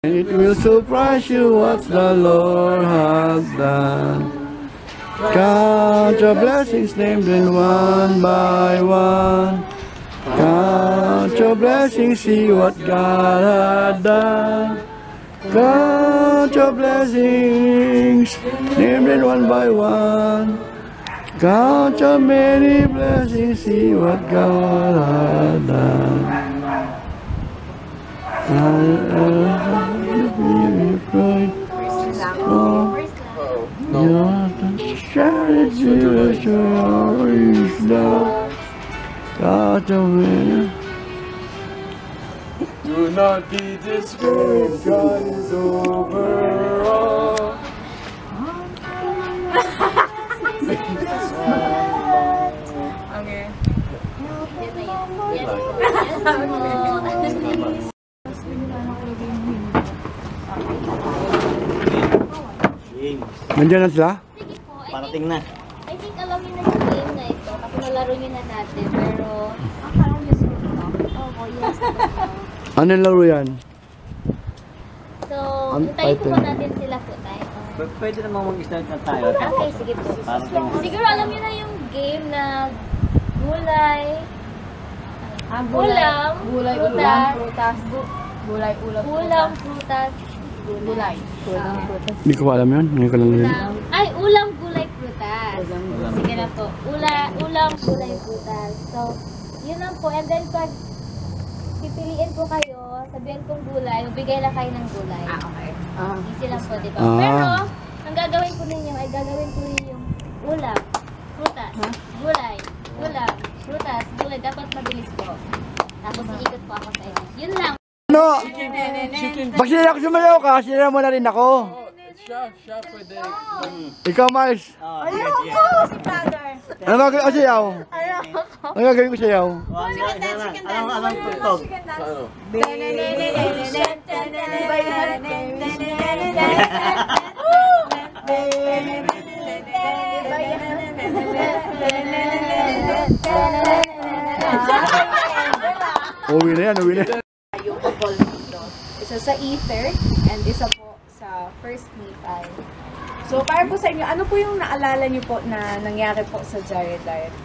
It will surprise you what the Lord has done. Count your blessings, name them one by one. Count your blessings, see what God has done. Count your blessings, name them one by one. Count your many blessings, see what God has done. Do not be discouraged, God is over all. Okay. Nandiyan na sila? Sige po. Parating na. I think alam niyo na yung game na ito kasi nalaro niyo na natin pero parang yes po. Oo, yes. Ano yung laro yan? So, hintayin po natin sila po tayo. Pwede namang mag-start na tayo. Okay, sige po. Siguro alam niyo na yung game na gulay, ulam, prutas, Gulay, ulam, ulam, prutas, gulay. Hindi ko alam yun. Hindi ko lang yun. ay, ulam, gulay, prutas. Sige na po. Ulam, gulay, prutas. So, yun lang po. And then, pag pipiliin po kayo, sabihin kong gulay, magbigay lang kayo ng gulay. Okay. Easy lang po, di ba? Pero, ang gagawin po ninyo ay gagawin po ninyo ulam, prutas, gulay, ulam, prutas, gulay. Dapat mabilis po. Tapos iikot po ako sa inyo. Yun lang. Ano? Pag sinira ko sumayaw ka, sinira mo na rin ako. Siya pwede. Ikaw, Mars. Ayoko si brother. Ano gagawin ko sayaw? Ano gagawin ko sayaw? Anong tugtog? Ano? Uwi na yan, uwi na yan. Yung couple dito. Isa sa Ether and isa po sa First Nephi. So, para po sa inyo, ano po yung naalala niyo po na nangyari po sa Jared Diaries?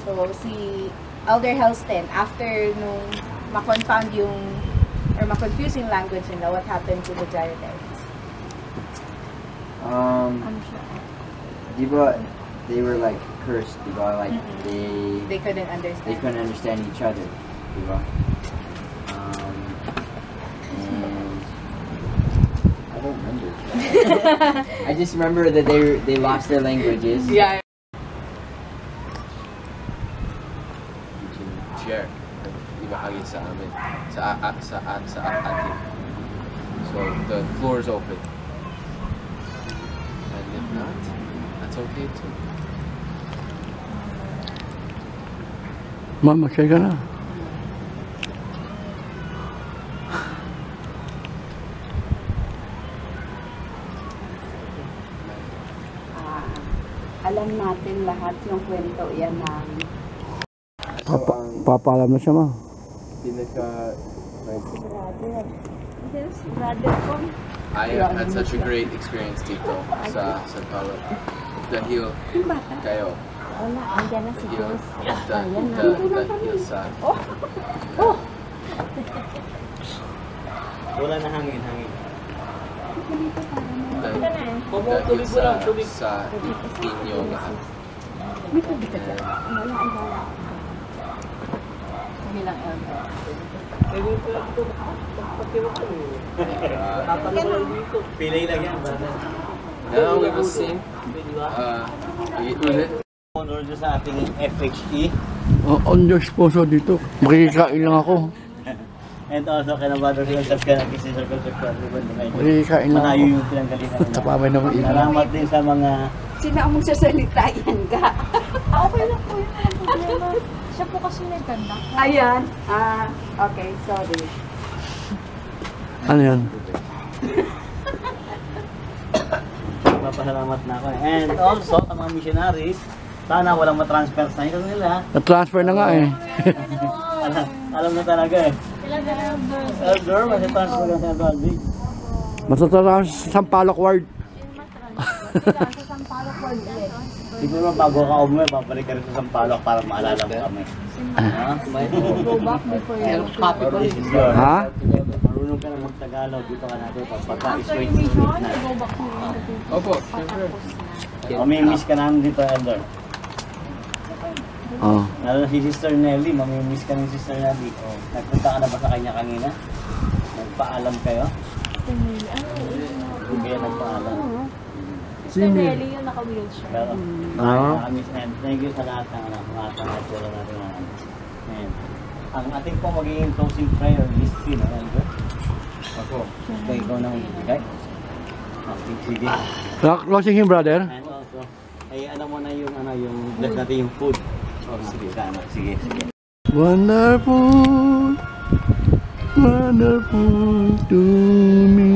So, si Elder Helston, after nung ma-confound yung or ma-confuse yung language nila, what happened to the Jared Diaries? Di ba, they were like cursed, di ba? Like, They couldn't understand. they couldn't understand each other, di ba? And I don't remember. I just remember that they lost their languages. Yeah. Share. Ibahagi sa amin. Sa atin. So, the floor is open. And if not, that's okay too. Ma'am, mag-share ka na. Alam natin lahat yung kwento yan ng Papaalam na siya, ma. I have had such a great experience dito sa San Paulo. Dahil kayo. Wala, andyan na si Dahil dahil sa Wala na hangin. dahil sa inyo lahat. Bilang Elder. Pilay lang yan. Now we will sing. Ulit. Honor sa ating FHE. On your sponsor dito. Makikikain lang ako. And also kay na Brother Joseph ka na kasi Sir Joseph. Makikikain lang ako. Malayo yung pinanggalingan nila. Tapamay naman ito. Salamat din sa mga sino ang magsasalita yan ka? Okay lang po yun. Ang problema. Siya po kasi nagkanda. Ayan. Okay, sorry. Ano yan? Papasalamat na ako. And also sa mga missionaries, sana walang matransfer sa ito nila. Na-transfer na nga eh. Alam na talaga eh. Sila na Elder, mas transfer ka sa Elder. Matatarang sa Sampaloc Ward. Siguro bago ka umuwi, babalik ka rin sa Sampaloc para maalala mo kami. Go back before you Ha? Marunong ka na mag-Tagalog, dito ka natin. Pagka-straight na. go back to Opo, siyempre. Mamimiss ka namin dito, Elder. Oh. Lalo na si Sister Nelly, mamimiss ka ng Sister Nelly. Nagpunta ka na ba sa kanya kanina? Nagpaalam kayo? Hindi kaya nagpaalam. Si Nelly yung naka-wheelchair. Pero, nakakamiss na yan. Thank you sa lahat ng mga tangaturo natin. Ayan. Ang ating po magiging closing prayer list yun, Elder. Ako. Okay, ikaw na magbigay. Okay, sige. Closing him, brother. And also, ay alam mo na yung bless natin yung food. Oh, sige, sige. Wonderful, wonderful to me.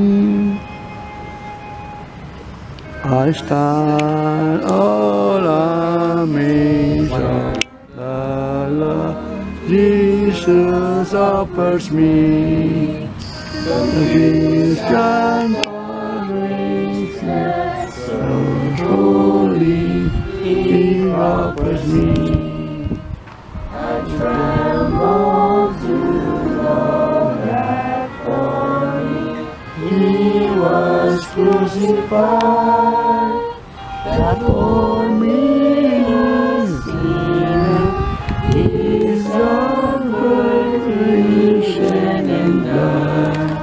I stand all amazed at the love Jesus offers me. The Christian grace so holy He offers me. I tremble to know that for me He was crucified, that for me who sin His own blood shed and died.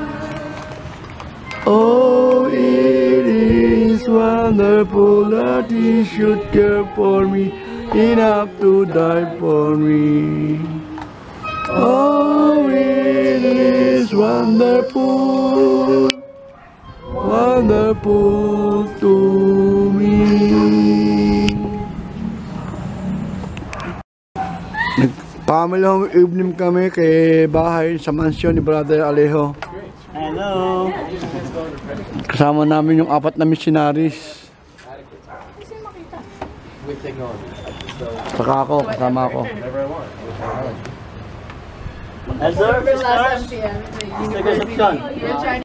Oh, it is wonderful that He should care for me, enough to die for me. Oh, it is wonderful, wonderful to me. Nagpamalang evening kami kay bahay sa mansyon ni Brother Alejo. Hello! Kasama namin yung 4 na missionaries. With technology. Saka ako, kasama ako. Whatever I want. Elder, Last time sisters, siya. Sister Concepcion. You're trying